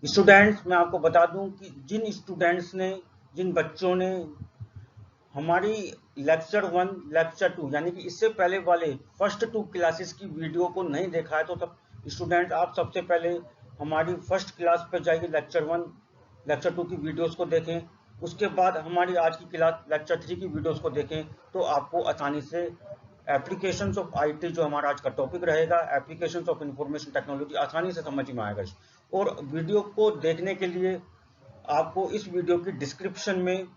Students, मैं आपको बता दूं कि जिन बच्चों ने हमारी लेक्चर 1 लेक्चर 2 यानी कि इससे पहले वाले फर्स्ट 2 क्लासेस की वीडियो को नहीं देखा है, तो तब स्टूडेंट आप सबसे पहले हमारी फर्स्ट क्लास पर जाइए, लेक्चर 1 लेक्चर 2 की वीडियोस को देखें। उसके बाद हमारी आज की क्लास लेक्चर 3 की वीडियोस को देखें, तो आपको आसानी से एप्लीकेशंस ऑफ आईटी जो हमारा आज का टॉपिक रहेगा, एप्लीकेशंस ऑफ इंफॉर्मेशन टेक्नोलॉजी, आसानी से समझ में आएगा। और वीडियो को देखने के लिए आपको इस वीडियो की डिस्क्रिप्शन में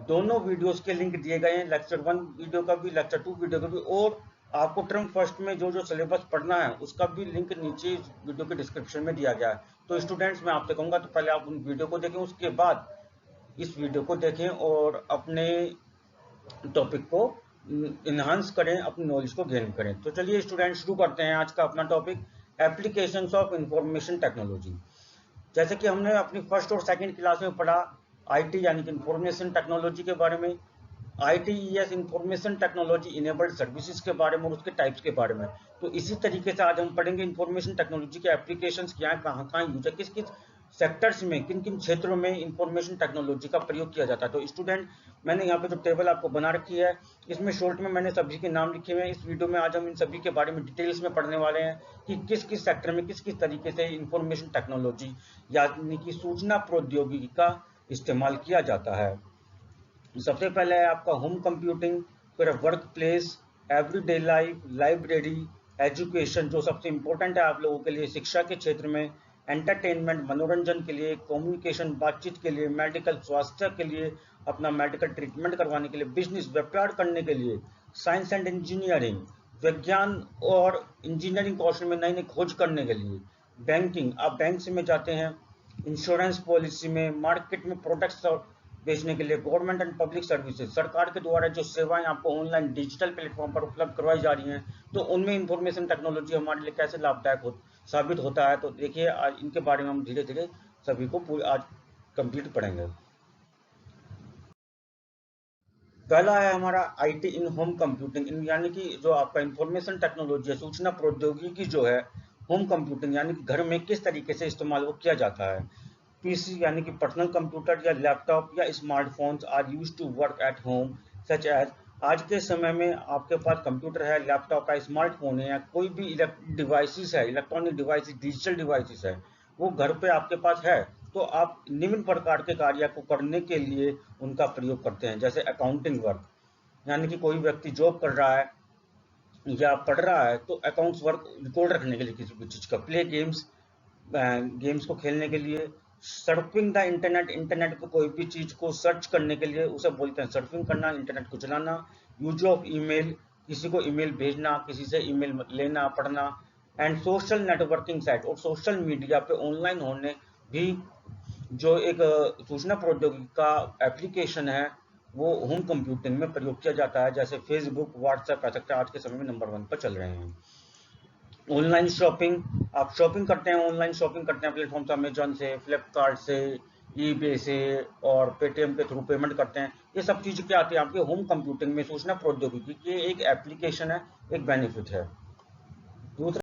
दोनों वीडियोस के लिंक दिए गए हैं, लेक्चर 1 वीडियो का भी, लेक्चर 2 वीडियो का भी, और आपको टर्म फर्स्ट में जो जो सिलेबस पढ़ना है उसका भी लिंक नीचे वीडियो के डिस्क्रिप्शन में दिया गया है। तो स्टूडेंट्स, मैं आपसे कहूंगा तो पहले आप उन वीडियो को देखें, उसके बाद इस वीडियो को देखें और अपने टॉपिक को इन्हांस करें, अपनी नॉलेज को गेन करें। तो चलिए स्टूडेंट, शुरू करते हैं आज का अपना topic, applications of information technology. जैसे कि हमने अपनी फर्स्ट और सेकंड क्लास में पढ़ा आईटी यानी कि इंफॉर्मेशन टेक्नोलॉजी के बारे में, ITES information technology enabled services के बारे में और उसके टाइप्स के बारे में। तो इसी तरीके से आज हम पढ़ेंगे इंफॉर्मेशन टेक्नोलॉजी के एप्लीकेशंस क्या है, कहाँ कहाँ यूज है, किस किस सेक्टर्स में, किन किन क्षेत्रों में इंफॉर्मेशन टेक्नोलॉजी का प्रयोग किया जाता है। तो स्टूडेंट, मैंने यहाँ पे जो टेबल आपको बना रखी है, इसमें शॉर्ट में मैंने सभी के नाम लिखे हुए हैं। इस वीडियो में आज हम इन सभी के बारे में डिटेल्स में पढ़ने वाले हैं कि किस किस सेक्टर में किस किस तरीके से इंफॉर्मेशन टेक्नोलॉजी यानी कि सूचना प्रौद्योगिकी का इस्तेमाल किया जाता है। सबसे पहले है आपका होम कंप्यूटिंग, फिर work place, everyday life, library, education जो सबसे इंपॉर्टेंट है आप लोगों के लिए शिक्षा के क्षेत्र में, एंटरटेनमेंट मनोरंजन के लिए, कम्युनिकेशन बातचीत के लिए, मेडिकल स्वास्थ्य के लिए, अपना मेडिकल ट्रीटमेंट करवाने के लिए, बिजनेस व्यापार करने के लिए, साइंस एंड इंजीनियरिंग विज्ञान और इंजीनियरिंग कौशल में नई नई खोज करने के लिए, बैंकिंग आप बैंक से में जाते हैं, इंश्योरेंस पॉलिसी में, मार्केट में प्रोडक्ट्स बेचने के लिए, गवर्नमेंट एंड पब्लिक सर्विसेज सरकार के द्वारा जो सेवाएं आपको ऑनलाइन डिजिटल प्लेटफॉर्म पर उपलब्ध करवाई जा रही हैं, तो उनमें इंफॉर्मेशन टेक्नोलॉजी हमारे लिए कैसे लाभदायक साबित होता है। तो देखिए आज इनके बारे में हम धीरे धीरे सभी को आज कंप्लीट पढ़ेंगे। पहला है हमारा आईटी इन होम कंप्यूटिंग, यानी कि जो आपका इंफॉर्मेशन टेक्नोलॉजी है, सूचना प्रौद्योगिकी जो है, होम कंप्यूटिंग यानी कि घर में किस तरीके से इस्तेमाल वो किया जाता है। पीसी यानी कि पर्सनल कंप्यूटर या लैपटॉप या smartphones are used to work at home, such as आज के समय में आपके पास कंप्यूटर है, लैपटॉप है, स्मार्टफोन है, या कोई भी डिवाइसेस है, इलेक्ट्रॉनिक डिवाइसेस, डिजिटल डिवाइसेस है, वो घर पे आपके पास है। तो आप निम्न प्रकार के कार्य को करने के लिए उनका प्रयोग करते हैं, जैसे अकाउंटिंग वर्क, यानी कि कोई व्यक्ति जॉब कर रहा है या पढ़ रहा है, तो अकाउंट्स वर्क रिकॉर्ड रखने के लिए किसी भी चीज का, प्ले गेम्स गेम्स को खेलने के लिए, सर्फिंग द इंटरनेट इंटरनेट पे कोई भी चीज को सर्च करने के लिए उसे बोलते हैं सर्फिंग करना, इंटरनेट को चलाना, यूज ऑफ ईमेल, किसी को ईमेल भेजना, किसी से ईमेल लेना पढ़ना, एंड सोशल नेटवर्किंग साइट और सोशल मीडिया पे ऑनलाइन होने भी जो एक सूचना प्रौद्योगिकी का एप्लीकेशन है, वो होम कंप्यूटिंग में प्रयोग किया जाता है, जैसे फेसबुक, व्हाट्सएप, एक्सेट्रा आज के समय में नंबर 1 पर चल रहे हैं। ऑनलाइन शॉपिंग, आप शॉपिंग करते हैं, ऑनलाइन शॉपिंग करते हैं प्लेटफॉर्म से, अमेजन से, फ्लिपकार्ट से, ईबे से और पेटीएम के थ्रू पेमेंट करते हैं। ये सब चीजें क्या आती है आपके होम कंप्यूटिंग में, सूचना प्रौद्योगिकी की एक एप्लीकेशन है, एक बेनिफिट है। दूसरा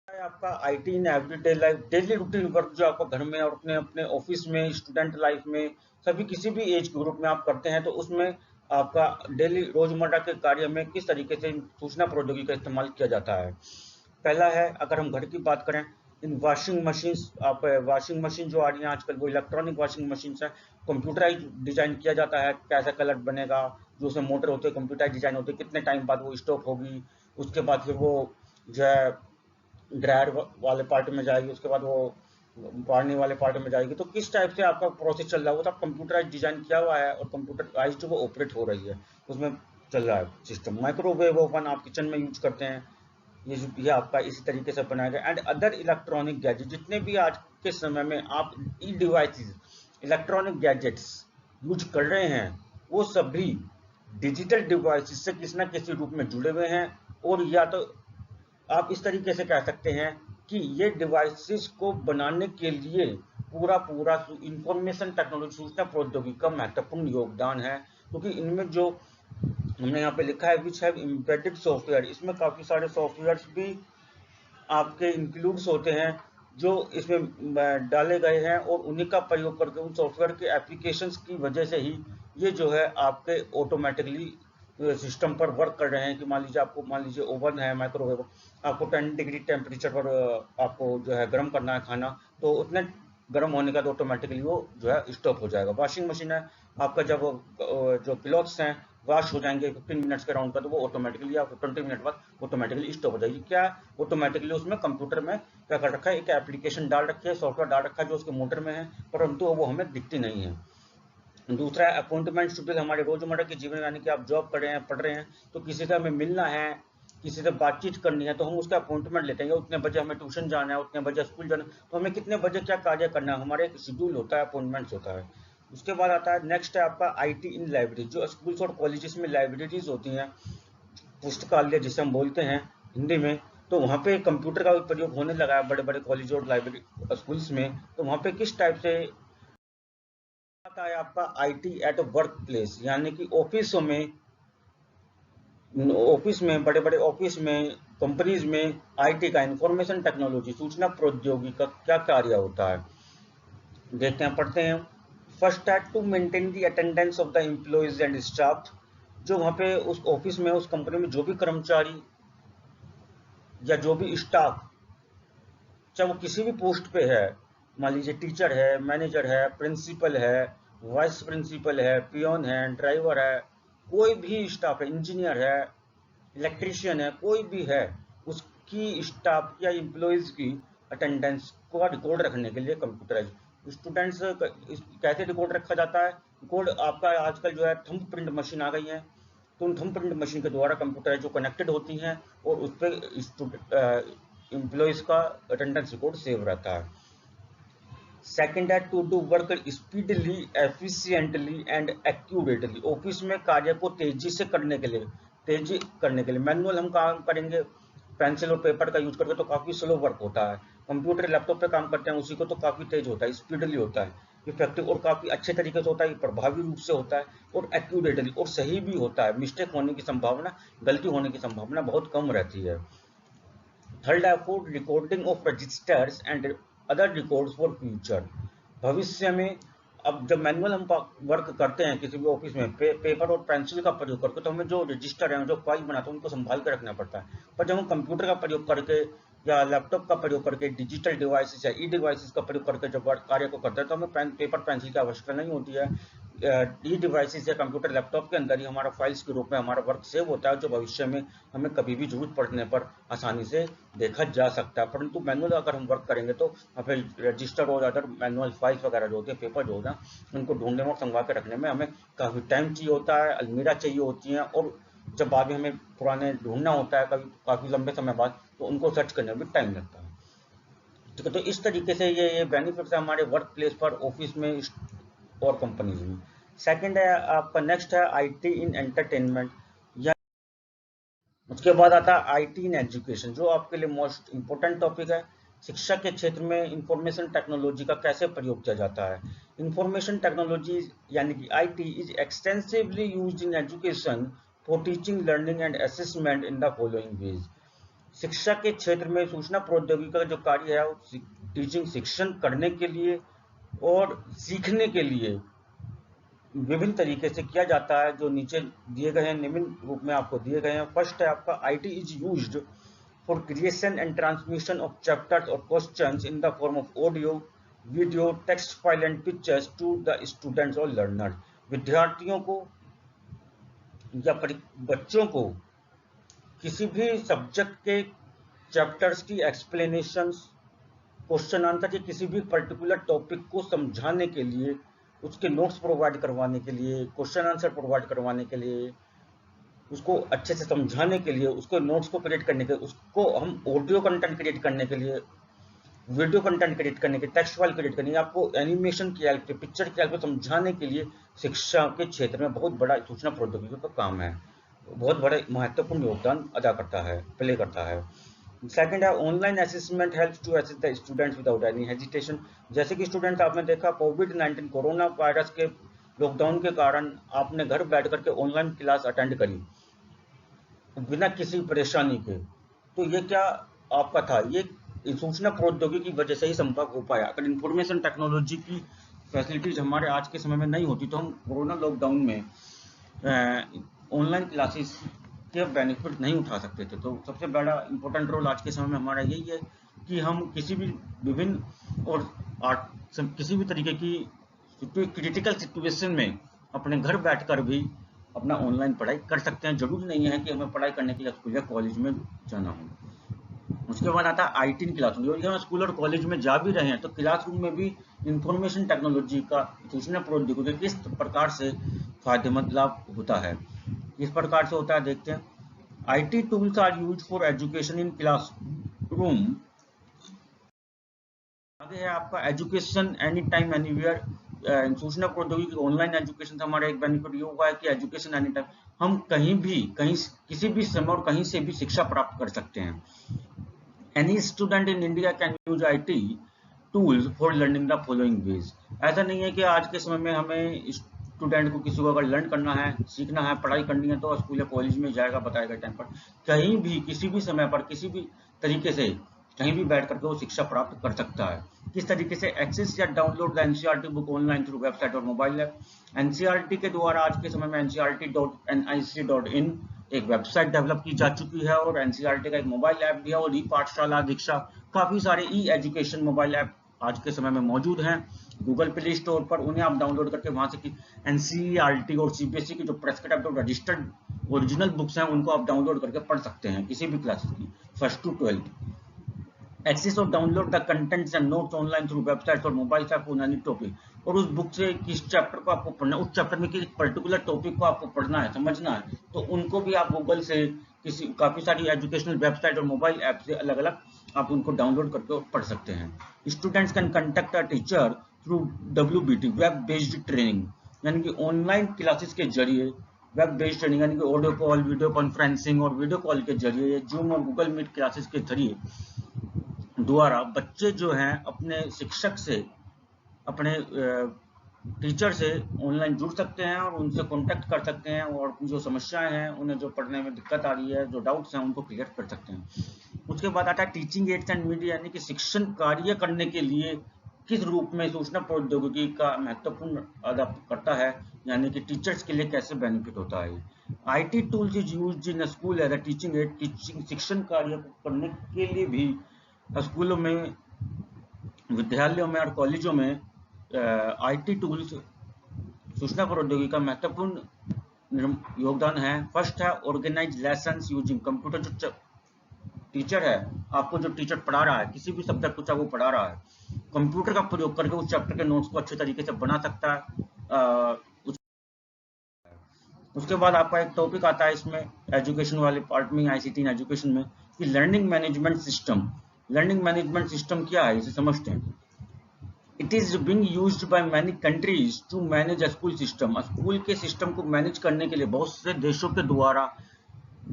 है आपका IT in everyday life, daily routine work जो आपको घर में और अपने अपने ऑफिस में, स्टूडेंट लाइफ में, सभी किसी भी एज ग्रुप में आप करते हैं, तो उसमें आपका डेली रोजमर्रा के कार्य में किस तरीके से सूचना प्रौद्योगिकी का इस्तेमाल किया जाता है। पहला है, अगर हम घर की बात करें, इन वॉशिंग मशीन, आप वॉशिंग मशीन जो आ रही है आजकल वो इलेक्ट्रॉनिक वॉशिंग मशीन है, कंप्यूटराइज डिजाइन किया जाता है, कैसा कलर बनेगा, जो उसमें मोटर होते हैं कंप्यूटराइज डिजाइन होते हैं, कितने टाइम बाद वो स्टॉप होगी, उसके बाद फिर वो जो है ड्रायर वाले पार्ट में जाएगी, उसके बाद वो पानी वाले पार्ट में जाएगी। तो किस टाइप से आपका प्रोसेस चल रहा है वो सब कंप्यूटराइज डिजाइन किया हुआ है और कंप्यूटराइज वो ऑपरेट हो रही है, उसमें चल रहा है सिस्टम। माइक्रोवेव ओवन आप किचन में यूज करते हैं, ये आपका इसी तरीके से बनाया गया। एंड अदर इलेक्ट्रॉनिक गैजेट, जितने भी आज के समय में आप ई डिवाइसेस इलेक्ट्रॉनिक गैजेट्स यूज कर रहे हैं, वो सभी डिजिटल डिवाइसेस से किसी न किसी रूप में जुड़े हुए हैं। और या तो आप इस तरीके से कह सकते हैं कि ये डिवाइसेस को बनाने के लिए पूरा पूरा इंफॉर्मेशन टेक्नोलॉजी, सूचना प्रौद्योगिकी का महत्वपूर्ण योगदान है। क्योंकि इनमें जो हमने यहाँ पे लिखा है विच हैव एम्बेडेड सॉफ्टवेयर, इसमें काफी सारे सॉफ्टवेयर्स भी आपके इंक्लूड्स होते हैं जो इसमें डाले गए हैं, और उन्हीं का प्रयोग करके उन सॉफ्टवेयर के एप्लीकेशंस की वजह से ही ये जो है आपके ऑटोमेटिकली सिस्टम पर वर्क कर रहे हैं। कि मान लीजिए ओवन है, माइक्रोवेव, आपको 10 डिग्री टेम्परेचर पर आपको जो है गर्म करना है खाना, तो उतने गर्म होने का तो ऑटोमेटिकली वो जो है स्टॉप हो जाएगा। वॉशिंग मशीन है आपका, जब जो क्लॉथ्स हैं वॉश हो जाएंगे 15 मिनट्स के राउंड पर, तो वो ऑटोमेटिकली आपको 20 मिनट बाद ऑटोमेटिकली स्टॉप हो जाएगी। क्या ऑटोमेटिकली उसमें कंप्यूटर में क्या कर रखा है, एक एप्लीकेशन डाल रखी है, सॉफ्टवेयर डाल रखा है जो उसके मोटर में है, परंतु वो हमें दिखती नहीं है। दूसरा है अपॉइंटमेंट शेड्यूल, हमारे रोजमर्रा के जीवन में, यानी कि आप जॉब कर रहे हैं, पढ़ रहे हैं, तो किसी से हमें मिलना है, किसी से बातचीत करनी है, तो हम उसका अपॉइंटमेंट लेते हैं। उतने बजे हमें ट्यूशन जाना है, उतने बजे स्कूल जाना है, तो हमें कितने बजे क्या कार्य करना है, हमारे एक शेड्यूल होता है, अपॉइंटमेंट्स होता है। उसके बाद आता है नेक्स्ट है आपका आईटी इन लाइब्रेरी, जो स्कूल्स और कॉलेजेस में लाइब्रेरीज होती हैं, पुस्तकालय जिसे हम बोलते हैं हिंदी में, तो वहाँ पे कंप्यूटर का भी प्रयोग होने लगा है बड़े बड़े कॉलेज और लाइब्रेरी स्कूल्स में। तो वहाँ पे किस टाइप से आता है आपका आईटी एट वर्क प्लेस, यानी कि ऑफिस में बड़े बड़े ऑफिस में, कंपनीज में आईटी का, इंफॉर्मेशन टेक्नोलॉजी, सूचना प्रौद्योगिकी का क्या कार्य होता है, देखते हैं, पढ़ते हैं। फर्स्ट है to maintain the attendance of the employees and staff, जो वहाँ पे उस ऑफिस में, उस कंपनी में जो भी कर्मचारी या जो भी स्टाफ, चाहे वो किसी भी पोस्ट पे है, मान लीजिए टीचर है, मैनेजर है, प्रिंसिपल है, वाइस प्रिंसिपल है, पियोन है, ड्राइवर है, कोई भी स्टाफ है, इंजीनियर है, इलेक्ट्रीशियन है, कोई भी है, उसकी स्टाफ या एम्प्लॉयज की अटेंडेंस को रिकॉर्ड रखने के लिए कंप्यूटराइज स्टूडेंट्स कैसे रिकॉर्ड रखा जाता है। रिकॉर्ड आपका आजकल जो है थंब प्रिंट मशीन आ गई है, तो उन थंब प्रिंट मशीन के द्वारा कंप्यूटर जो कनेक्टेड होती हैं, और उस पर एम्प्लॉयज का अटेंडेंस रिकॉर्ड सेव रहता है। सेकेंड है to do work speedily, efficiently and accurately, office में कार्य को तेजी करने के लिए मैनुअल हम काम करेंगे, पेंसिल और पेपर का यूज करके तो काफी स्लो वर्क होता है, कंप्यूटर लैपटॉप पे काम करते हैं उसी को तो काफी तेज होता है, स्पीडली होता है, इफेक्टिव और काफी अच्छे तरीके से होता है, प्रभावी रूप से होता है, और एक्यूरेटली और सही भी होता है, मिस्टेक होने की संभावना, गलती होने की संभावना बहुत कम रहती है। थर्ड है for recording of registers and other records for future, भविष्य में अब जब मैनुअल हम वर्क करते हैं किसी भी ऑफिस में, पेपर और पेंसिल का प्रयोग करके, तो हमें जो रजिस्टर है, जो फाइल बनाते हैं, उनको संभाल कर रखना पड़ता है। पर जब हम कंप्यूटर का प्रयोग करके या लैपटॉप का प्रयोग करके, डिजिटल डिवाइसेस या ई डिवाइसेस का प्रयोग करके जब कार्य को करते हैं, तो हमें पेपर पेंसिल की आवश्यकता नहीं होती है। ई डिवाइसेस या कंप्यूटर लैपटॉप के अंदर ही हमारा फाइल्स के रूप में हमारा वर्क सेव होता है, जो भविष्य में हमें कभी भी जरूरत पड़ने पर आसानी से देखा जा सकता है। परंतु मैनुअल अगर हम वर्क करेंगे तो फिर रजिस्टर और अदर मैनुअल फाइल्स वगैरह जो होते हैं, पेपर जो होता है, उनको ढूंढने और संभाल के रखने में हमें काफ़ी टाइम चाहिए होता है, अलमीरा चाहिए होती है, और जब बाद में हमें पुराने ढूंढना होता है कभी काफ़ी लंबे समय बाद, तो उनको सर्च करने में भी टाइम लगता है। ठीक है, तो इस तरीके से ये बेनिफिट्स है हमारे वर्क प्लेस पर, ऑफिस में और कंपनीज में। सेकंड है आपका, नेक्स्ट है आईटी इन एंटरटेनमेंट, या उसके बाद आता है आईटी इन एजुकेशन, जो आपके लिए मोस्ट इंपोर्टेंट टॉपिक है। शिक्षा के क्षेत्र में इंफॉर्मेशन टेक्नोलॉजी का कैसे प्रयोग किया जाता है। इंफॉर्मेशन टेक्नोलॉजी यानी कि IT is extensively used in education for teaching, learning and assessment in the following veg, शिक्षा के क्षेत्र में सूचना प्रौद्योगिकी का जो कार्य है, वो टीचिंग, शिक्षण करने के लिए और सीखने के लिए विभिन्न तरीके से किया जाता है, जो नीचे दिए गए हैं, निम्न रूप में आपको दिए गए हैं। फर्स्ट है आपका IT is used for creation and transmission of chapters or questions in the form of audio, video, text file and pictures to the students or learners. विद्यार्थियों को या बच्चों को किसी भी सब्जेक्ट के चैप्टर्स की एक्सप्लेनेशंस, क्वेश्चन आंसर के किसी भी पर्टिकुलर टॉपिक को समझाने के लिए, उसके नोट्स प्रोवाइड करवाने के लिए, क्वेश्चन आंसर प्रोवाइड करवाने के लिए, उसको अच्छे से समझाने के लिए, उसको नोट्स को क्रिएट करने के लिए, उसको हम ऑडियो कंटेंट क्रिएट करने के लिए, वीडियो कंटेंट क्रिएट करने के, टेक्स्ट फाइल क्रिएट करने, आपको एनिमेशन की हेल्प से, पिक्चर की हेल्प से समझाने के लिए शिक्षा के क्षेत्र में बहुत बड़ा सूचना प्रौद्योगिकी का काम है, बहुत बड़ा महत्वपूर्ण योगदान अदा करता है, प्ले करता है। सेकंड है online assessment helps to assess the students without any hesitation. जैसे कि स्टूडेंट्स, आपने देखा कोविड-19 कोरोना वायरस के लॉकडाउन के कारण आपने घर बैठ करके ऑनलाइन क्लास अटेंड करी बिना किसी परेशानी के, तो ये क्या आपका था, ये सूचना प्रौद्योगिकी की वजह से ही संभव हो पाया। अगर इंफॉर्मेशन टेक्नोलॉजी की फैसिलिटीज हमारे आज के समय में नहीं होती तो हम कोरोना लॉकडाउन में ऑनलाइन क्लासेस के बेनिफिट नहीं उठा सकते थे। तो सबसे बड़ा इंपॉर्टेंट रोल आज के समय में हमारा यही है कि हम किसी भी विभिन्न और किसी भी तरीके की क्रिटिकल सिचुएशन में अपने घर बैठकर भी अपना ऑनलाइन पढ़ाई कर सकते हैं। जरूरी नहीं है कि हमें पढ़ाई करने के लिए स्कूल या कॉलेज में जाना हो। उसके बाद आता है आईटी क्लासरूम। यदि हम स्कूल और कॉलेज में जा भी रहे हैं तो क्लासरूम में भी इंफॉर्मेशन टेक्नोलॉजी का, सूचना प्रौद्योगिकी किस प्रकार से फायदेमंद लाभ होता है, किस प्रकार से होता है देखते हैं। IT tools are used for education in classroom. आगे है आपका एजुकेशन एनी टाइम एनीवेयर। सूचना प्रौद्योगिकी ऑनलाइन एजुकेशन से हमारा एक बेनिफिट ये हुआ है कि एजुकेशन एनी टाइम, हम कहीं भी, किसी भी समय और कहीं से भी शिक्षा प्राप्त कर सकते हैं। Any student in India can use IT tools for learning the following veg. ऐसा नहीं है कि आज के समय में हमें स्टूडेंट को, किसी को अगर लर्न करना है, सीखना है, पढ़ाई करनी है तो स्कूल या कॉलेज में जाएगा बताएगा टाइम पर। कहीं भी, किसी भी समय पर, किसी भी तरीके से, कहीं भी बैठ करके वो शिक्षा प्राप्त कर सकता है। किस तरीके से? एक्सेस या download the NCERT book online through website और मोबाइल ऐप। एनसीईआरटी के द्वारा आज के समय में ncrt.nic.in एक वेबसाइट डेवलप की जा चुकी है और एनसीईआरटी का एक मोबाइल ऐप भी है और ई पाठशाला, दीक्षा, काफी सारे ई एजुकेशन मोबाइल ऐप आज के समय में मौजूद हैं गूगल प्ले स्टोर पर। उन्हें आप डाउनलोड करके वहां से एनसीईआरटी और सीबीएसई की जो प्रेस्क्राइब्ड और रजिस्टर्ड ओरिजिनल बुक्स हैं उनको आप डाउनलोड करके पढ़ सकते हैं, किसी भी क्लासेस की, 1st to 12th। एक्सेस और download the contents and notes online through website और mobile app on any topic. और उस बुक से किस चैप्टर को आपको पढ़ना है, उस चैप्टर में किस पर्टिकुलर टॉपिक को आपको पढ़ना है, समझना है, तो उनको भी आप गूगल से, काफी सारी एजुकेशनल वेबसाइट और मोबाइल ऐप से अलग अलग आप उनको डाउनलोड करके पढ़ सकते हैं। Students can contact a teacher through WBT, web based training, यानी कि ऑनलाइन क्लासेस के जरिए वेब बेस्ड ट्रेनिंग, यानी कि ऑडियो कॉल, वीडियो कॉन्फ्रेंसिंग और वीडियो कॉल के जरिए, जूम और गूगल मीट क्लासेस के जरिए द्वारा बच्चे जो हैं अपने शिक्षक से, अपने टीचर से ऑनलाइन जुड़ सकते हैं और उनसे कांटेक्ट कर सकते हैं और जो समस्याएं हैं, उन्हें जो पढ़ने में दिक्कत आ रही है, जो डाउट्स हैं, उनको क्लियर कर सकते हैं। उसके बाद आता है टीचिंग एड्स एंड मीडिया, यानी कि शिक्षण कार्य करने के लिए किस रूप में सूचना प्रौद्योगिकी का महत्वपूर्ण अदा करता है, यानी कि टीचर्स के लिए कैसे बेनिफिट होता है। IT tools is used in school as a teaching aid. Teaching, शिक्षण कार्य करने के लिए भी स्कूलों में, विद्यालयों में और कॉलेजों में IT टूल्स, सूचना प्रौद्योगिकी का महत्वपूर्ण योगदान है। फर्स्ट है ऑर्गेनाइज लेसन्स यूजिंग कंप्यूटर। जो टीचर है, आपको जो टीचर पढ़ा रहा है, किसी भी सब्जेक्ट को चाहे वो पढ़ा रहा है, कंप्यूटर का प्रयोग करके उस चैप्टर के नोट्स को अच्छे तरीके से बना सकता है। उसके बाद आपका एक टॉपिक आता है इसमें एजुकेशन वाले पार्ट में, ICT इन एजुकेशन में, कि learning management system. Learning management system क्या है, इसे समझते हैं। It is being used by many countries to manage school system. School के सिस्टम को मैनेज करने के लिए बहुत से देशों के द्वारा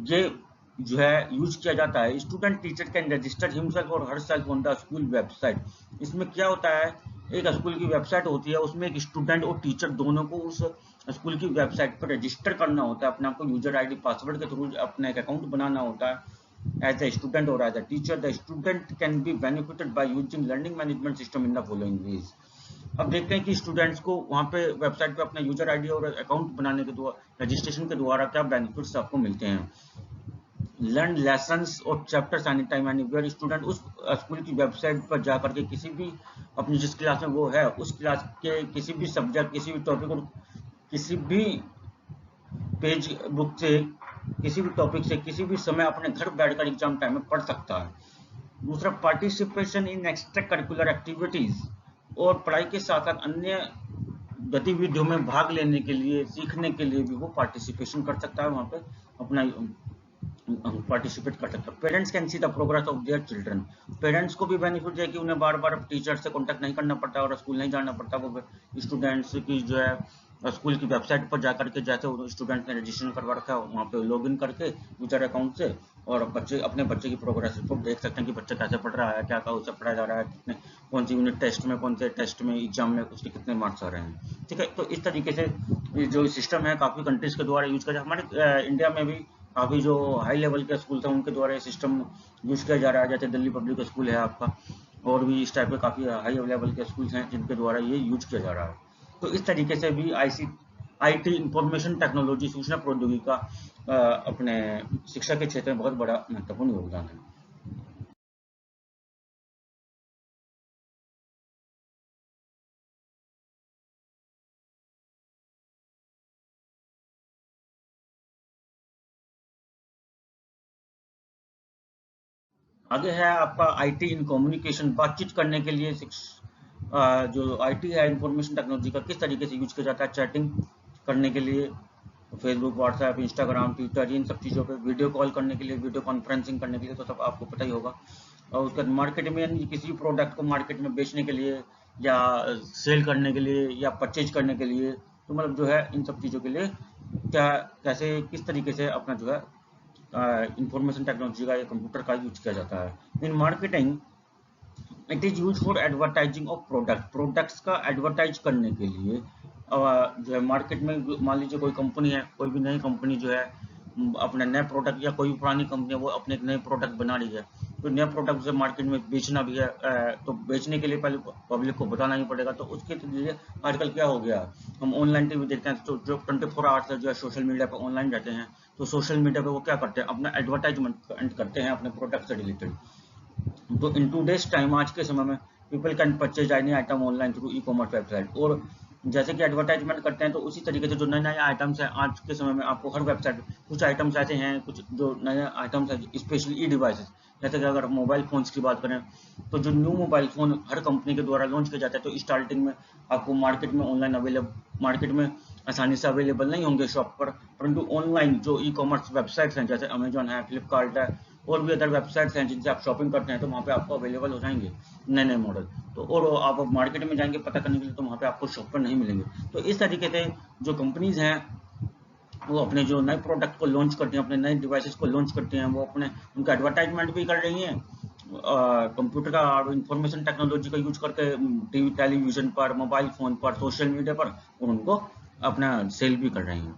ये जो है यूज किया जाता है। Student teacher can register himself और herself on the school website. इसमें क्या होता है, एक स्कूल की वेबसाइट होती है, उसमें एक स्टूडेंट और टीचर दोनों को उस स्कूल की वेबसाइट पर रजिस्टर करना होता है, अपने आप को यूजर ID पासवर्ड के थ्रू अपना एक अकाउंट बनाना होता है as a student or as a teacher. The student can be benefited by using learning management system in the following ways. अब देखते हैं कि स्टूडेंट्स को वहाँ पे वेबसाइट पे अपना यूजर ID और अकाउंट बनाने के द्वारा, रजिस्ट्रेशन के द्वारा क्या बेनिफिट्स आपको मिलते हैं। लर्न लेसन्स और chapters any time anywhere. Student उस स्कूल की वेबसाइट पर जा करके किसी भी अपनी जिस क्लास में वो है उस क्लास के किसी भी सब्जेक्ट, किसी भी टॉपिक और किसी भी पेज बुक से, किसी भी टॉपिक से किसी भी समय अपने घर बैठकर एग्जाम टाइम में पढ़ सकता है। दूसरा, participation in extra curricular activities, और पढ़ाई के साथ साथ अन्य गतिविधियों में भाग लेने के लिए, सीखने के लिए भी वो पार्टिसिपेशन कर सकता है, वहाँ पे अपना पार्टिसिपेट कर सकता है। Parents can see the progress of their children. Parents को भी बेनिफिट है कि उन्हें बार बार टीचर से कांटेक्ट नहीं करना पड़ता और स्कूल नहीं जाना पड़ता। वो स्टूडेंट्स की जो है स्कूल की वेबसाइट पर जाकर के, जैसे स्टूडेंट ने रजिस्ट्रेशन करवा रखा है, वहाँ पे लॉगिन करके यूजर अकाउंट से, और बच्चे अपने बच्चे की प्रोग्रेस रिपोर्ट देख सकते हैं कि बच्चा कैसे पढ़ रहा है, क्या क्या उसे पढ़ाया जा रहा है, कितने कौन सी यूनिट टेस्ट में, कौन से टेस्ट में, एग्जाम में उसके कितने मार्क्स आ रहे हैं। ठीक है, तो इस तरीके से जो सिस्टम है काफ़ी कंट्रीज के द्वारा यूज किया। हमारे इंडिया में भी काफ़ी जो हाई लेवल के स्कूल हैं उनके द्वारा ये सिस्टम यूज किया जा रहा है। जैसे दिल्ली पब्लिक स्कूल है आपका, और भी इस टाइप के काफ़ी हाई लेवल के स्कूल हैं जिनके द्वारा ये यूज किया जा रहा है। तो इस तरीके से भी आईटी इंफॉर्मेशन टेक्नोलॉजी, सूचना प्रौद्योगिकी का अपने शिक्षा के क्षेत्र में बहुत बड़ा महत्वपूर्ण योगदान है। आगे है आपका आईटी इन कम्युनिकेशन, बातचीत करने के लिए जो आईटी है इंफॉर्मेशन टेक्नोलॉजी का किस तरीके से यूज किया जाता है। चैटिंग करने के लिए फेसबुक, व्हाट्सएप, इंस्टाग्राम, ट्विटर, इन सब चीज़ों पे, वीडियो कॉल करने के लिए, वीडियो कॉन्फ्रेंसिंग करने के लिए, तो सब आपको पता ही होगा। और उसके बाद मार्केट में, यानी किसी प्रोडक्ट को मार्केट में बेचने के लिए या सेल करने के लिए या परचेज करने के लिए, तो मतलब जो है इन सब चीज़ों के लिए क्या, कैसे, किस तरीके से अपना जो है इंफॉर्मेशन टेक्नोलॉजी का या कंप्यूटर का यूज किया जाता है। In marketing it is use for advertising of products का एडवर्टाइज करने के लिए। जो है मार्केट में, मान लीजिए कोई कंपनी है, कोई भी नई कंपनी जो है अपने नए प्रोडक्ट, या कोई पुरानी कंपनी है वो अपने एक नए प्रोडक्ट बना रही है, तो नए प्रोडक्ट से मार्केट में बेचना भी है, तो बेचने के लिए पहले पब्लिक को बताना ही पड़ेगा। तो उसके लिए आजकल क्या हो गया, हम ऑनलाइन टीवी देखते हैं, तो जो 24 आवर्स जो है सोशल मीडिया पर ऑनलाइन रहते हैं, तो सोशल मीडिया पे वो क्या करते हैं, अपना एडवर्टाइजमेंट करते हैं अपने प्रोडक्ट से रिलेटेड। तो इन टूडेज टाइम, आज के समय में, people can purchase any item online through e commerce website. और जैसे कि एडवर्टाइजमेंट करते हैं, तो उसी तरीके से जो नए नए आइटम्स हैं आज के समय में आपको हर वेबसाइट, कुछ आइटम्स ऐसे हैं, कुछ जो नए आइटम्स हैं स्पेशली ई डिवाइसेस, जैसे कि अगर मोबाइल फोन्स की बात करें, तो जो न्यू मोबाइल फोन हर कंपनी के द्वारा लॉन्च किया जाता है, तो स्टार्टिंग में आपको मार्केट में ऑनलाइन अवेलेबल, मार्केट में आसानी से अवेलेबल नहीं होंगे शॉप पर, परंतु ऑनलाइन जो ई कॉमर्स वेबसाइट्स हैं, जैसे अमेजॉन है, फ्लिपकार्ट है, और भी अदर वेबसाइट्स हैं जिनसे आप शॉपिंग करते हैं, तो वहाँ पे आपको अवेलेबल हो जाएंगे नए नए मॉडल। तो और आप मार्केट में जाएंगे पता करने के लिए, तो वहाँ पे आपको शॉप पर नहीं मिलेंगे। तो इस तरीके से जो कंपनीज हैं वो अपने जो नए प्रोडक्ट को लॉन्च करती हैं, अपने नए डिवाइसेस को लॉन्च करती हैं, वो अपने उनका एडवर्टाइजमेंट भी कर रही हैं कंप्यूटर का और इंफॉर्मेशन टेक्नोलॉजी का यूज करके, टीवी, टेलीविजन पर, मोबाइल फोन पर, सोशल मीडिया पर, और उनको अपना सेल भी कर रही हैं।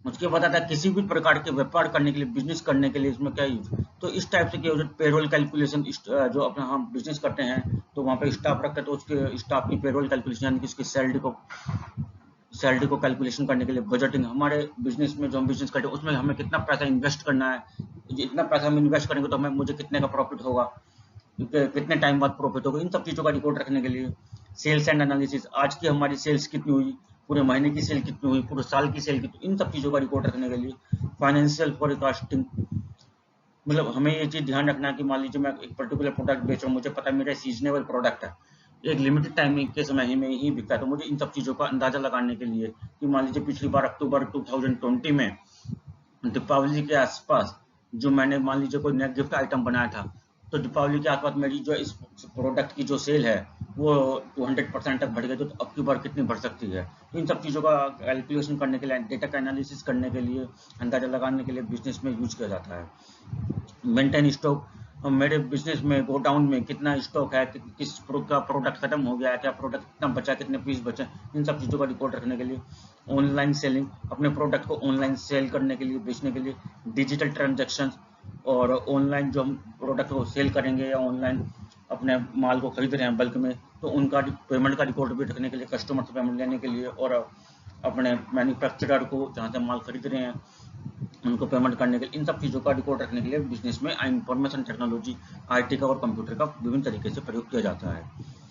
मुझे पता था किसी भी प्रकार के व्यापार करने के लिए, बिजनेस करने के लिए इसमें क्या यूज, तो इस टाइप से क्या यूज, पेरोल कैलकुलेशन, जो अपना हम बिजनेस करते हैं तो वहाँ पे स्टाफ रखते हैं, तो उसके स्टाफ की पेरोल कैलकुलेशन, यानी कि उसकी सैलरी को कैलकुलेशन करने के लिए बजटिंग, हमारे बिजनेस में जो हम बिजनेस करते हैं उसमें हमें कितना पैसा इन्वेस्ट करना है, जितना पैसा हम इन्वेस्ट करेंगे तो हमें, मुझे कितने का प्रॉफिट होगा, कितने टाइम बाद प्रॉफिट होगा, इन सब चीज़ों का रिकॉर्ड रखने के लिए। सेल्स एंड एनालिसिस, आज की हमारी सेल्स कितनी हुई, पूरे महीने की सेल कितनी हुई, पूरे साल की सेल कितनी, इन सब चीज़ों का रिकॉर्ड रखने के लिए। फाइनेंशियल फोरकास्टिंग, मतलब हमें ये चीज़ ध्यान रखना है कि मान लीजिए मैं एक पर्टिकुलर प्रोडक्ट बेच रहा हूँ, मुझे पता है मेरा सीजनेबल प्रोडक्ट है, एक लिमिटेड टाइम के समय में ही बिकता है, तो मुझे इन सब चीज़ों का अंदाजा लगाने के लिए कि मान लीजिए पिछली बार अक्टूबर 2020 में दीपावली के आसपास जो मैंने मान लीजिए कोई नया गिफ्ट आइटम बनाया था, तो दीपावली के आसपास मेरी जो इस प्रोडक्ट की जो सेल है वो 200% तक बढ़ गई, तो अब की बार कितनी बढ़ सकती है। तो इन सब चीज़ों का कैलकुलेशन करने के लिए, डेटा का एनालिसिस करने के लिए, अंदाजा लगाने के लिए बिजनेस में यूज किया जाता है। मेंटेन स्टॉक, मेरे बिजनेस में गोडाउन में कितना स्टॉक है, किस का प्रोडक्ट खत्म हो गया है, क्या प्रोडक्ट कितना बचा, कितने पीस बचे, इन सब चीज़ों का रिकॉर्ड रखने के लिए। ऑनलाइन सेलिंग, अपने प्रोडक्ट को ऑनलाइन सेल करने के लिए, बेचने के लिए। डिजिटल ट्रांजेक्शन, और ऑनलाइन जो हम प्रोडक्ट को सेल करेंगे या ऑनलाइन अपने माल को खरीद रहे हैं बल्क में, तो उनका पेमेंट का रिकॉर्ड भी रखने के लिए, कस्टमर से पेमेंट लेने के लिए, और अपने मैन्युफैक्चरर को जहाँ से माल खरीद रहे हैं उनको पेमेंट करने के लिए, इन सब चीज़ों का रिकॉर्ड रखने के लिए बिजनेस में इंफॉर्मेशन टेक्नोलॉजी, आईटी का और कंप्यूटर का विभिन्न तरीके से प्रयोग किया जाता है।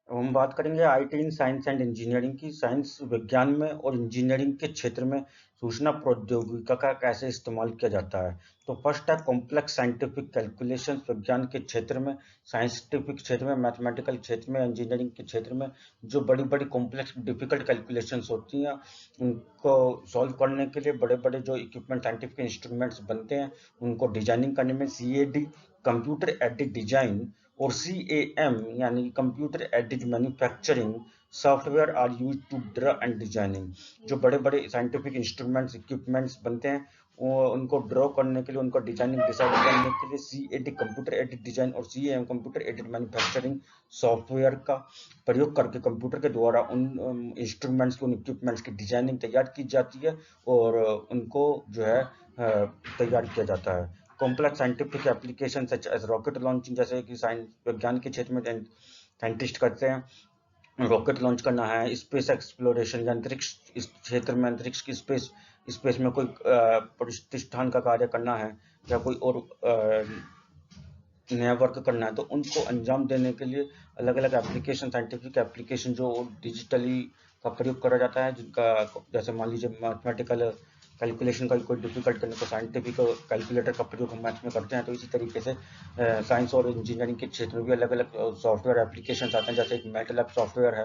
अब हम बात करेंगे IT in science and engineering की। साइंस विज्ञान में और इंजीनियरिंग के क्षेत्र में सूचना प्रौद्योगिकी का कैसे इस्तेमाल किया जाता है। तो फर्स्ट है कॉम्प्लेक्स साइंटिफिक कैलकुलेशन। विज्ञान के क्षेत्र में, साइंटिफिक क्षेत्र में, मैथमेटिकल क्षेत्र में, इंजीनियरिंग के क्षेत्र में जो बड़ी बड़ी कॉम्प्लेक्स डिफिकल्ट कैलकुलेशंस होती हैं उनको सॉल्व करने के लिए बड़े बड़े जो इक्विपमेंट, साइंटिफिक इंस्ट्रूमेंट्स बनते हैं उनको डिजाइनिंग करने में CAD, कंप्यूटर एडेड डिजाइन, और CAM यानी computer aided manufacturing software are use to draw and designing. जो बड़े बड़े साइंटिफिक इंस्ट्रूमेंट्स, इक्विपमेंट्स बनते हैं वो उनको ड्रॉ करने के लिए, उनको डिजाइनिंग डिसाइड करने के लिए CAD कंप्यूटर एडेड डिजाइन और CAM computer aided manufacturing software का प्रयोग करके कंप्यूटर के द्वारा उन इंस्ट्रूमेंट्स, उन इक्विपमेंट्स की डिजाइनिंग तैयार की जाती है और उनको जो है तैयार किया जाता है। Complex scientific application such as rocket launching, जैसे कि साइंस विज्ञान के क्षेत्र में साइंटिस्ट करते हैं, रॉकेट लॉन्च करना है, स्पेस एक्सप्लोरेशन या अंतरिक्ष, इस क्षेत्र में अंतरिक्ष की स्पेस, स्पेस में कोई प्रतिष्ठान का कार्य करना है या कोई और नया वर्क करना है, तो उनको अंजाम देने के लिए अलग अलग एप्लीकेशन, साइंटिफिक एप्लीकेशन जो डिजिटली का प्रयोग करा जाता है, जिनका जैसे मान लीजिए मैथमेटिकल कैलकुलेशन का कोई डिफिकल्ट करने को साइंटिफिक कैलकुलेटर का प्रयोग हम मैथ्स में करते हैं, तो इसी तरीके से साइंस और इंजीनियरिंग के क्षेत्र में भी अलग अलग सॉफ्टवेयर एप्लीकेशन आते हैं। जैसे एक मैटलैब सॉफ्टवेयर है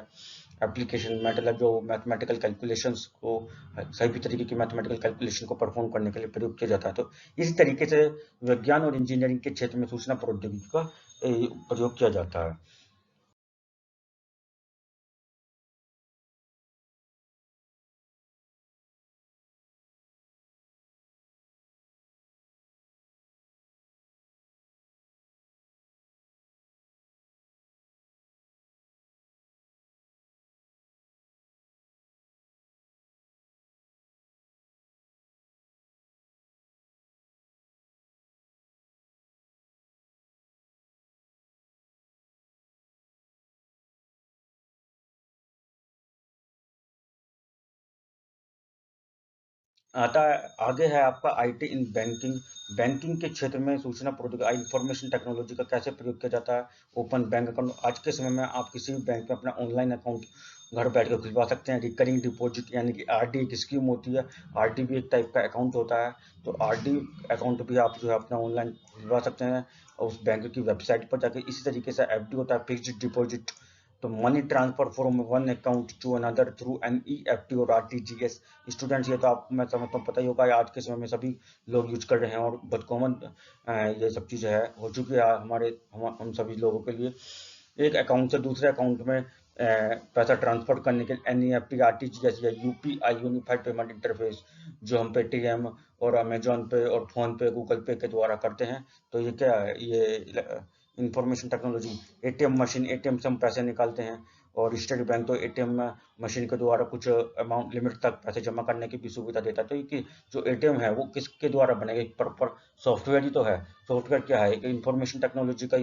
एप्लीकेशन, मैटलैब जो मैथमेटिकल कैलकुलेशंस को, सभी भी तरीके की मैथमेटिकल कैलकुलेशन को परफॉर्म करने के लिए प्रयोग किया जाता है। तो इसी तरीके से विज्ञान और इंजीनियरिंग के क्षेत्र में सूचना प्रौद्योगिकी का प्रयोग किया जाता है। आता है आगे है आपका आईटी इन बैंकिंग। बैंकिंग के क्षेत्र में सूचना प्रौद्योगिकी, इंफॉर्मेशन टेक्नोलॉजी का कैसे प्रयोग किया जाता है। ओपन बैंक अकाउंट, आज के समय में आप किसी भी बैंक में अपना ऑनलाइन अकाउंट घर बैठ कर खुलवा सकते हैं। रिकरिंग डिपॉजिट यानी कि आरडी एक स्कीम होती है, आरडी भी एक टाइप का अकाउंट होता है, तो आरडी अकाउंट भी आप जो है अपना ऑनलाइन खुलवा सकते हैं और उस बैंक की वेबसाइट पर जाकर। इसी तरीके से एफडी होता है, फिक्स्ड डिपॉजिट, तो money transfer from one account to another through NEFT और RTGS। स्टूडेंट्स, ये तो आप, मैं समझता हूँ पता ही होगा, आज के समय में सभी लोग यूज कर रहे हैं और बहुत कॉमन ये सब चीज़ें है हो चुकी है हमारे हम सभी लोगों के लिए। एक अकाउंट से दूसरे अकाउंट में पैसा ट्रांसफर करने के लिए NEFT, RTGS या UPI यूनिफाइड पेमेंट इंटरफेस जो हम पेटीएम और अमेजोन पे और फोन पे, गूगल पे के द्वारा करते हैं। तो ये क्या है, ये information technology. ATM machine, ATM से हम पैसे निकालते हैं, और स्टेट बैंक तो एटीएम मशीन के द्वारा कुछ अमाउंट लिमिट तक पैसे जमा करने की भी सुविधा देता है। तो ये जो एटीएम है वो किसके द्वारा बनेगा, एक प्रॉपर सॉफ्टवेयर ही तो है। सॉफ्टवेयर क्या है, इंफॉर्मेशन टेक्नोलॉजी का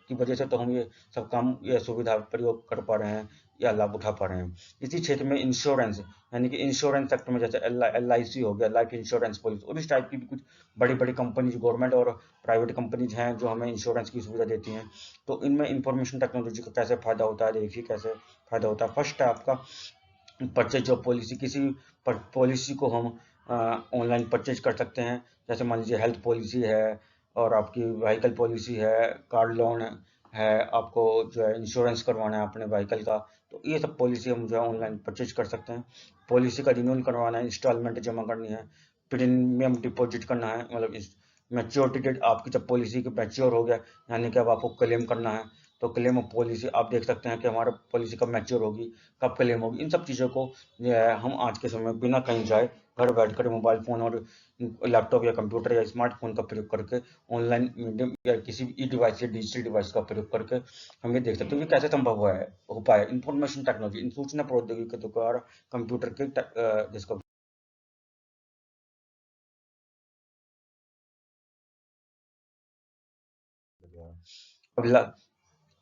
की वजह से तो हम ये सब काम, ये सुविधा प्रयोग कर पा रहे हैं या लाभ उठा पा रहे हैं। इसी क्षेत्र में इंश्योरेंस यानी कि इंश्योरेंस सेक्टर में जैसे LIC हो गया, लाइफ इंश्योरेंस पॉलिसी, और इस टाइप की भी कुछ बड़ी बड़ी कंपनीज, गवर्नमेंट और प्राइवेट कंपनीज हैं जो हमें इंश्योरेंस की सुविधा देती हैं। तो इनमें इंफॉर्मेशन टेक्नोलॉजी का कैसे फायदा होता है, देखिए कैसे फायदा होता है। फर्स्ट है आपका परचेज ऑफ पॉलिसी। किसी पॉलिसी को हम ऑनलाइन परचेज कर सकते हैं, जैसे मान लीजिए हेल्थ पॉलिसी है, और आपकी व्हीकल पॉलिसी है, कार लोन है, आपको जो है इंश्योरेंस करवाना है अपने व्हीकल का, तो ये सब पॉलिसी हम जो है ऑनलाइन परचेज कर सकते हैं। पॉलिसी का रिन्यूअल करवाना है, इंस्टॉलमेंट जमा करनी है, प्रीमियम डिपॉजिट करना है, मतलब मैच्योरिटी डेट आपकी जब पॉलिसी की मैच्योर हो गया यानी कि अब आपको क्लेम करना है, तो क्लेम ऑफ पॉलिसी आप देख सकते हैं कि हमारा पॉलिसी कब मैच्योर होगी, कब क्लेम होगी। इन सब चीज़ों को जो है हम आज के समय में बिना कहीं जाए घर बैठकर मोबाइल फ़ोन और लैपटॉप या कंप्यूटर या स्मार्टफोन का प्रयोग करके, ऑनलाइन मीडियम या किसी भी ई डिवाइस या डिजिटल डिवाइस का प्रयोग करके हम ये देख सकते हैं कि कैसे संभव हुआ है, हो पाया। इंफॉर्मेशन टेक्नोलॉजी, इन सूचना प्रौद्योगिकी के द्वारा कंप्यूटर के जिसको अगला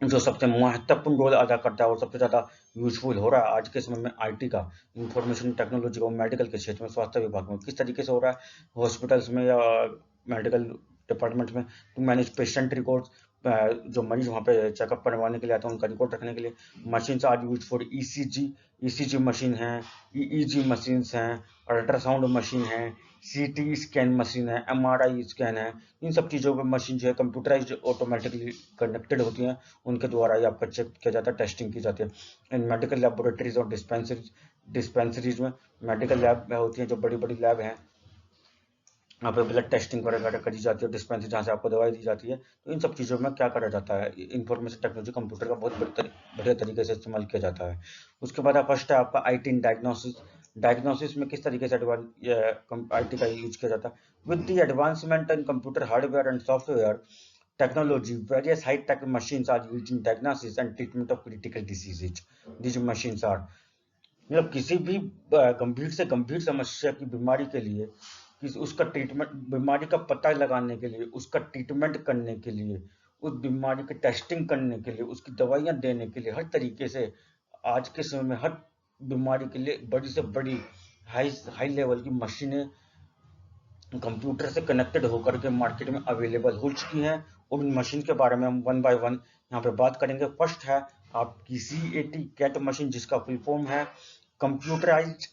जो सबसे महत्वपूर्ण रोल अदा करता है और सबसे ज़्यादा यूजफुल हो रहा है आज के समय में, आईटी का, इंफॉर्मेशन टेक्नोलॉजी का, मेडिकल के क्षेत्र में, स्वास्थ्य विभाग में किस तरीके से हो रहा है, हॉस्पिटल्स में या मेडिकल डिपार्टमेंट में, टू मैनेज पेशेंट रिकॉर्ड्स, जो मरीज वहाँ पे चेकअप करवाने के लिए आते हैं उनका रिकॉर्ड रखने के लिए machine are use for ECG machine है, ईईजी मशीन हैं, अल्ट्रासाउंड मशीन है, सीटी स्कैन मशीन है, एमआरआई स्कैन है। इन सब चीज़ों पर मशीन जो है कंप्यूटराइज ऑटोमेटिकली कनेक्टेड होती हैं, उनके द्वारा ही आपका चेक किया जाता है, टेस्टिंग की जाती है। इन मेडिकल लेबोरेटरीज और डिस्पेंसरीज में, मेडिकल लैब में होती हैं जो बड़ी बड़ी लैब हैं, वहाँ पे ब्लड टेस्टिंग वगैरह करी जाती है, डिस्पेंसरी जहाँ से आपको दवाई दी जाती है। तो इन सब चीज़ों में क्या करा जाता है, इंफॉर्मेशन टेक्नोलॉजी कंप्यूटर का बहुत बढ़िया तरीके से इस्तेमाल किया जाता है। उसके बाद फर्स्ट है आपका IT इन डायग्नोसिस। डायग्नोसिस में किस तरीके से IT का यूज किया जाता है। With the advancement in computer hardware and software technology, various high-tech machines are used in diagnosis and treatment of critical diseases. These machines are मतलब किसी भी गंभीर से गंभीर समस्या की बीमारी के लिए, किसी उसका ट्रीटमेंट, बीमारी का पता लगाने के लिए, उसका ट्रीटमेंट करने के लिए, उस बीमारी की टेस्टिंग करने के लिए, उसकी दवाइयाँ देने के लिए, हर तरीके से आज के समय में हर बीमारी के लिए बड़ी से बड़ी हाई हाई लेवल की मशीनें कंप्यूटर से कनेक्टेड होकर के मार्केट में अवेलेबल हो चुकी हैं। और उन मशीन के बारे में हम वन बाय वन यहाँ पे बात करेंगे। फर्स्ट है आपकी CAT कैट मशीन, जिसका फुल फॉर्म है computerised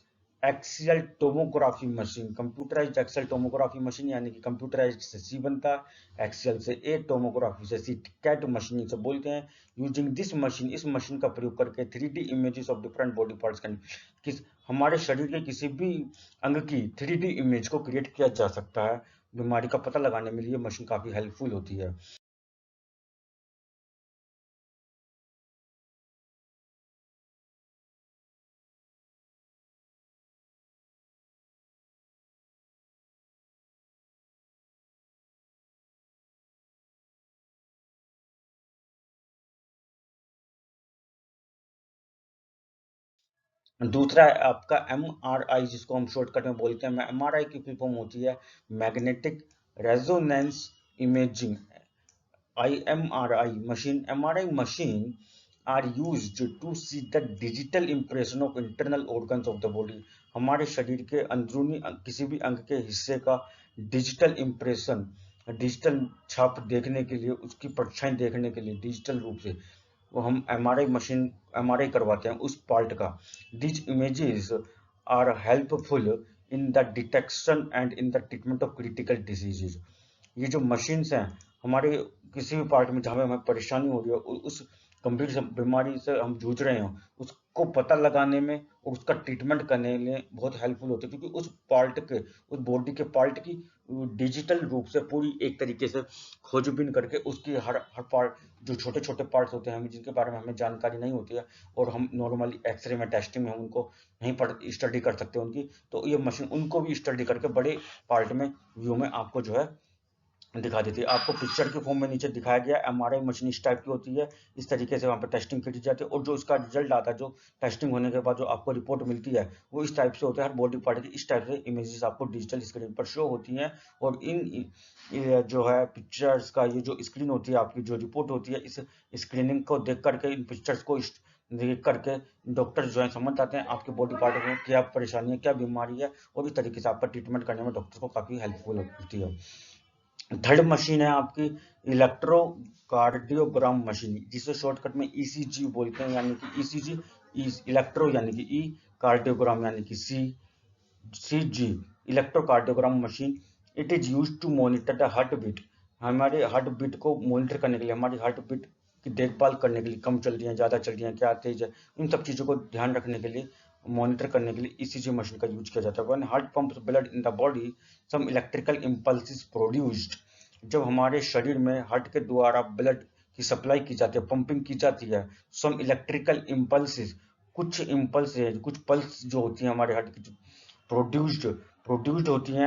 axial tomography machine. Computerised axial tomography machine यानी कि कंप्यूटराइज्ड से C बनता है, एक्सियल से A, टोमोग्राफी से C, कैट मशीन से बोलते हैं। यूजिंग दिस मशीन, इस मशीन का प्रयोग करके 3D images of different body parts can, किस हमारे शरीर के किसी भी अंग की 3D इमेज को क्रिएट किया जा सकता है। बीमारी का पता लगाने में ये मशीन काफी हेल्पफुल होती है। दूसरा है आपका MRI, जिसको हम शॉर्टकट में बोलते हैं। MRI की फुल फॉर्म होती है magnetic resonance imaging. IMRI machine, MRI machine are used to see the digital impression of internal organs of the body। हमारे शरीर के अंदरूनी किसी भी अंग के हिस्से का डिजिटल इम्प्रेशन, डिजिटल छाप देखने के लिए, उसकी परछाई देखने के लिए डिजिटल रूप से वो हम MRI करवाते हैं उस पार्ट का। These images are helpful in the detection and in the treatment of critical diseases। ये जो मशीन्स हैं हमारे किसी भी पार्ट में जहाँ पे हमें परेशानी हो रही है, उस गंभीर बीमारी से हम जूझ रहे हो, उसको पता लगाने में और उसका ट्रीटमेंट करने में बहुत हेल्पफुल होती है, क्योंकि उस पार्ट के, उस बॉडी के पार्ट की डिजिटल रूप से पूरी एक तरीके से खोजबीन करके उसकी हर हर पार्ट, जो छोटे छोटे पार्ट्स होते हैं जिनके बारे में हमें जानकारी नहीं होती है और हम नॉर्मली एक्सरे में, टेस्टिंग में हम उनको नहीं पढ़ स्टडी कर सकते उनकी, तो ये मशीन उनको भी स्टडी करके बड़े पार्ट में, व्यू में आपको जो है दिखा देती है। आपको पिक्चर के फॉर्म में नीचे दिखाया गया MRI मशीन इस टाइप की होती है, इस तरीके से वहाँ पर टेस्टिंग की जाती है, और जो उसका रिजल्ट आता है, जो टेस्टिंग होने के बाद जो आपको रिपोर्ट मिलती है, वो इस टाइप से होता है। हर बॉडी पार्ट की इस टाइप से इमेजेस आपको डिजिटल स्क्रीन पर शो होती हैं, और ये जो है पिक्चर्स का ये जो स्क्रीन होती है, आपकी जो रिपोर्ट होती है, इस स्क्रीनिंग को देख करके इन पिक्चर्स को देख करके डॉक्टर जो है समझ जाते हैं आपके बॉडी पार्ट में क्या परेशानी है, क्या बीमारी है, और इस तरीके से आपका ट्रीटमेंट करने में डॉक्टर को काफ़ी हेल्पफुल होती है। थर्ड मशीन है आपकी इलेक्ट्रोकार्डियोग्राम मशीन, जिसे शॉर्टकट में ईसीजी बोलते हैं, यानी कि ईसीजी इलेक्ट्रो यानी कि ई, कार्डियोग्राम यानी कि CG, electrocardiogram machine. It is used to monitor the heart beat, हमारे हार्ट बीट को मॉनिटर करने के लिए, हमारी हार्ट बीट की देखभाल करने के लिए, कम चल रही है, ज़्यादा चल रही है, क्या तेज है, इन सब चीज़ों को ध्यान रखने के लिए, मॉनिटर करने के लिए ईसीजी मशीन का यूज किया जाता है। When heart pumps blood in the body, some electrical impulse produced, जब हमारे शरीर में हार्ट के द्वारा ब्लड की सप्लाई की जाती है, पंपिंग की जाती है, सम इलेक्ट्रिकल इम्पल्स, कुछ इम्पल्स है, कुछ पल्स जो होती है हमारे हार्ट की प्रोड्यूस्ड प्रोड्यूस्ड होती हैं।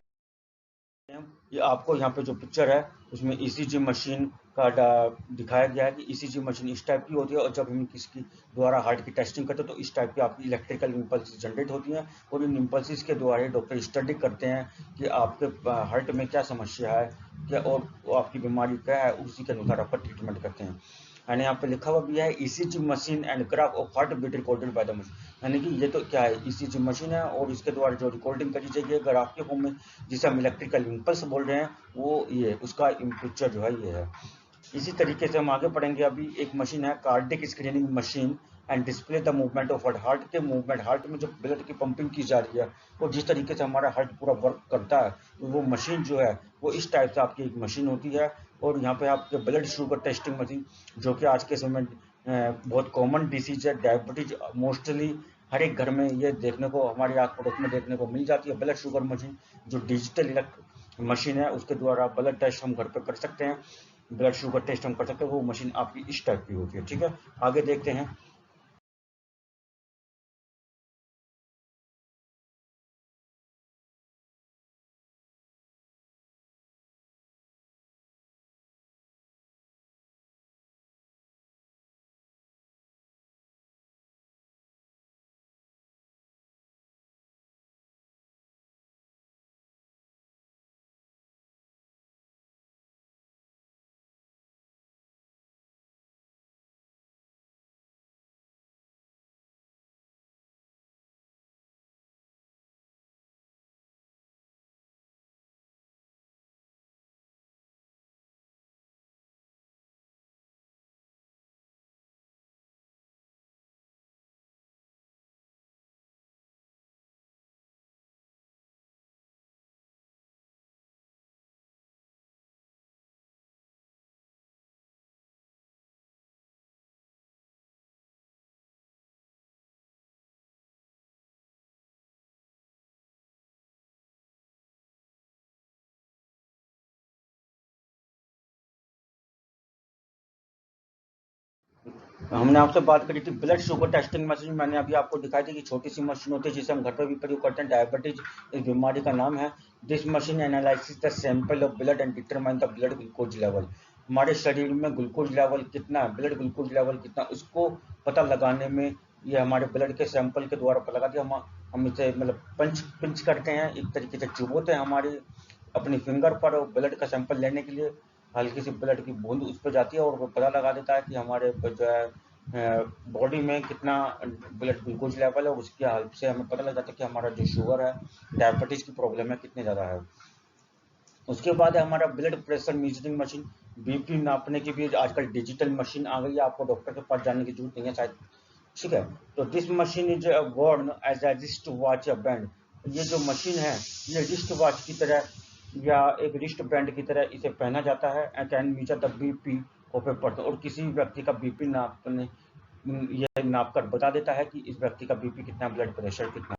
ये आपको यहाँ पे जो पिक्चर है उसमें ईसीजी मशीन का दिखाया गया है कि ईसीजी मशीन इस टाइप की होती है, और जब हम किसी द्वारा हार्ट की टेस्टिंग करते हैं तो इस टाइप की आपकी इलेक्ट्रिकल इम्पल्स जनरेट होती हैं, और इन इम्पल्सिस के द्वारा डॉक्टर स्टडी करते हैं कि आपके हार्ट में क्या समस्या है, क्या और आपकी बीमारी क्या है, उसी के अनुसार आपका ट्रीटमेंट करते हैं। एंड यहाँ पे लिखा हुआ भी है ECG machine and graph of heart beat recorded by the machine, यानी कि ये तो क्या है, ईसीजी मशीन है और इसके द्वारा जो रिकॉर्डिंग करी जाएगी ग्राफ के फॉर्म में, जिसे हम इलेक्ट्रिकल इम्पल्स बोल रहे हैं, वो ये उसका पिक्चर जो है ये है। इसी तरीके से हम आगे पढ़ेंगे। अभी एक मशीन है cardiac screening machine and display the movement of heart, heart के मूवमेंट, हार्ट में जो ब्लड की पंपिंग की जा रही है और जिस तरीके से हमारा हार्ट पूरा वर्क करता है, वो मशीन जो है वो इस टाइप से आपकी एक मशीन होती है। और यहाँ पे आपके ब्लड शुगर टेस्टिंग मशीन, जो कि आज के समय में बहुत कॉमन डिसीज है, डायबिटीज, मोस्टली हर एक घर में ये देखने को, हमारे आस पड़ोस में देखने को मिल जाती है। ब्लड शुगर मशीन जो डिजिटल इलेक्ट्रिक मशीन है, उसके द्वारा ब्लड टेस्ट हम घर पे कर सकते हैं, ब्लड शुगर टेस्ट हम कर सकते हैं, वो मशीन आपकी इस टाइप की होती है। ठीक है, आगे देखते हैं। हमने आपसे बात करी थी ब्लड शुगर टेस्टिंग मशीन, मैंने अभी आपको दिखाई थी कि छोटी सी मशीन होती है जिसे हम घर पर भी प्रयोग करते हैं। डायबिटीज इस बीमारी का नाम है। This machine analysis the sample of blood and determine the blood glucose level, हमारे शरीर में ग्लूकोज लेवल कितना है, ब्लड ग्लूकोज लेवल कितना, उसको पता लगाने में ये हमारे ब्लड के सैंपल के द्वारा पता लगाते हैं। हम इसे मतलब पंच पिंच करते हैं, एक तरीके से चुभोते हैं हमारी अपनी फिंगर पर, और ब्लड का सैंपल लेने के लिए हल्की सी ब्लड की बूंद उस पर जाती है और वो पता लगा देता है कि हमारे जो है बॉडी में कितना ब्लड ग्लूकोज लेवल है, और उसकी हेल्प से हमें पता लग जाता है कि हमारा जो शुगर है, डायबिटीज की प्रॉब्लम है, कितने ज़्यादा है। उसके बाद है हमारा blood pressure measuring machine, BP नापने की भी आजकल डिजिटल मशीन आ गई है, आपको डॉक्टर के पास जाने की जरूरत नहीं है शायद। ठीक है, तो this machine is worn as a wrist watch या बैंड, ये जो मशीन है ये रिस्ट वॉच की तरह या एक रिस्ट बैंड की तरह इसे पहना जाता है। And can measure the BP of a person, और किसी भी व्यक्ति का बीपी नापने, यह नाप कर बता देता है कि इस व्यक्ति का बीपी कितना, ब्लड प्रेशर कितना।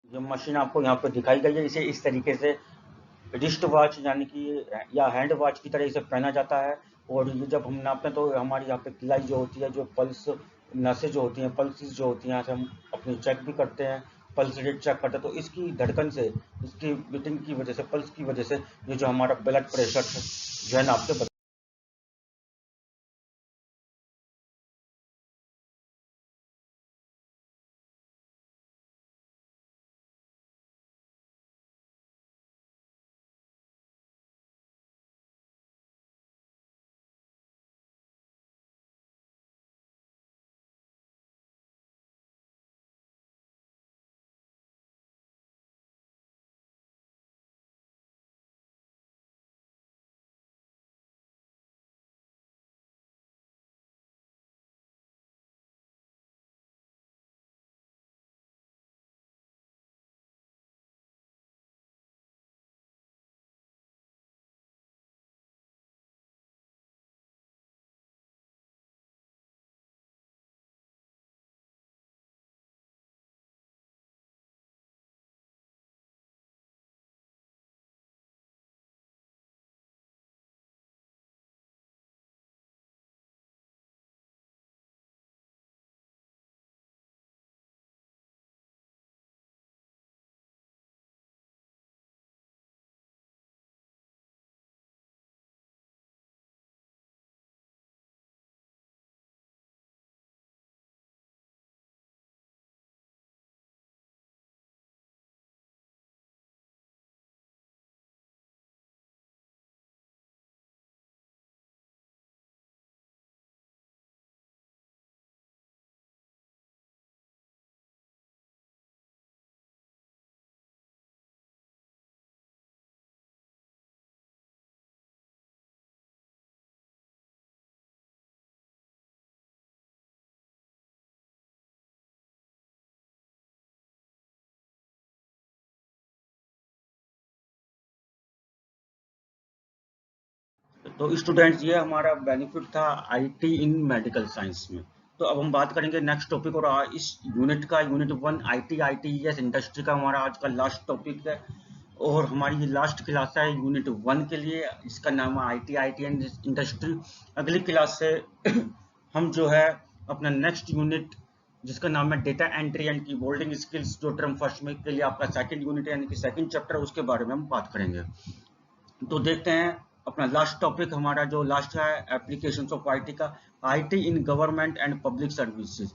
जो मशीन आपको यहाँ पे दिखाई गई है, इसे इस तरीके से रिस्ट वॉच यानी कि या हैंड वॉच की तरह इसे पहना जाता है। और ये जब हम नापते हैं तो हमारी यहाँ पे किलाई जो होती है, जो पल्स नसें जो होती हैं, पल्सेस जो होती हैं, यहाँ से हम अपनी चेक भी करते हैं, पल्स रेट चेक करते हैं। तो इसकी धड़कन से, इसकी बीटिंग की वजह से, पल्स की वजह से ये जो हमारा ब्लड प्रेशर जो है नापते। तो स्टूडेंट्स, ये हमारा बेनिफिट था आईटी इन मेडिकल साइंस में। तो अब हम बात करेंगे नेक्स्ट टॉपिक, और इस यूनिट का, यूनिट 1 आईटीईएस इंडस्ट्री का हमारा आज का लास्ट टॉपिक है। और हमारी ये लास्ट क्लास है यूनिट 1 के लिए, इसका नाम है आईटी इंडस्ट्री। अगली क्लास से हम जो है अपना नेक्स्ट यूनिट, जिसका नाम है data entry and keyboarding skills, जो टर्म फर्स्ट में के लिए आपका सेकंड यूनिट है, यानी कि सेकंड चैप्टर, उसके बारे में हम बात करेंगे। तो देखते हैं अपना लास्ट टॉपिक, हमारा जो लास्ट है एप्लीकेशंस ऑफ आईटी का, IT in government and public services.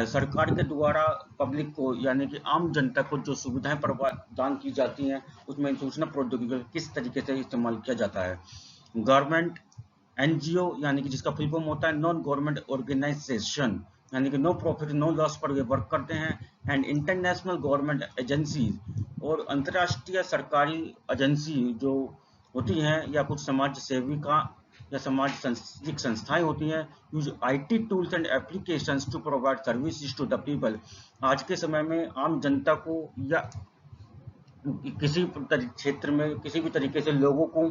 सरकार के द्वारा पब्लिक को, यानी कि आम जनता को जो सुविधाएं प्रदान की जाती हैं, उसमें सूचना प्रौद्योगिकी का किस तरीके से इस्तेमाल किया जाता है। गवर्नमेंट एनजीओ, यानी कि जिसका फुल फॉर्म होता है नॉन गवर्नमेंट ऑर्गेनाइजेशन, यानी कि नो प्रॉफिट नो लॉस पर ये वर्क करते हैं। एंड इंटरनेशनल गवर्नमेंट एजेंसीज, और अंतर्राष्ट्रीय सरकारी एजेंसी जो होती हैं, या कुछ समाज सेविका या समाज संस्थाएं होती हैं, use IT tools and applications to provide services to the people. आज के समय में आम जनता को या किसी क्षेत्र में किसी भी तरीके से लोगों को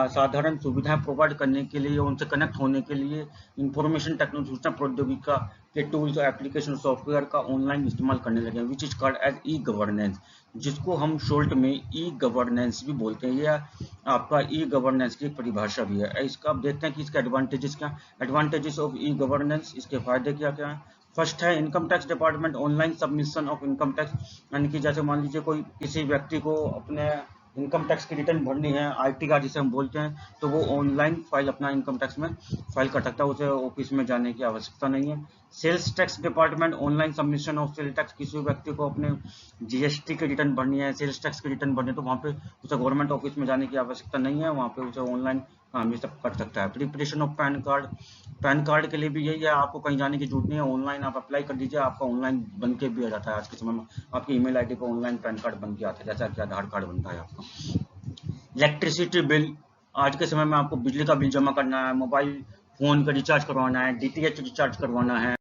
साधारण सुविधाएं प्रोवाइड करने के लिए, उनसे कनेक्ट होने के लिए इंफॉर्मेशन टेक्नोलॉजी, सूचना प्रौद्योगिकी के टूल्स और एप्लीकेशन सॉफ्टवेयर का ऑनलाइन इस्तेमाल करने लगे हैं, which is called as E governance, जिसको हम शॉर्ट में ई गवर्नेंस भी बोलते हैं। या आपका ई गवर्नेंस की एक परिभाषा भी है। इसका आप देखते हैं कि इसके एडवांटेजेस क्या, एडवांटेजेस ऑफ ई गवर्नेंस, इसके फायदे क्या क्या है। फर्स्ट है income tax department online submission of income tax, यानी कि जैसे मान लीजिए कोई किसी व्यक्ति को अपने इनकम टैक्स की रिटर्न भरनी है, आईटी का जिसे हम बोलते हैं, तो वो ऑनलाइन फाइल अपना इनकम टैक्स में फाइल कर सकता है, उसे ऑफिस में जाने की आवश्यकता नहीं है। Sales tax department online submission of sale tax, किसी व्यक्ति को अपने जीएसटी की रिटर्न भरनी है, सेल्स टैक्स की रिटर्न भरनी है, तो वहाँ पे उसे गवर्नमेंट ऑफिस में जाने की आवश्यकता नहीं है, वहाँ पे उसे ऑनलाइन काम ये सब कर सकता है। Preparation of pan card, pan card के लिए भी यही है, आपको कहीं जाने की जरूरत नहीं है, ऑनलाइन आप अप्लाई कर दीजिए, आपका ऑनलाइन बन के भी आ जाता है। आज के समय में आपकी ईमेल आईडी पर ऑनलाइन पैन कार्ड बन के आता है, जैसा कि आधार कार्ड बनता है आपका। इलेक्ट्रिसिटी बिल, आज के समय में आपको बिजली का बिल जमा करना है, मोबाइल फोन का रिचार्ज करवाना है, डीटीएच रिचार्ज करवाना है,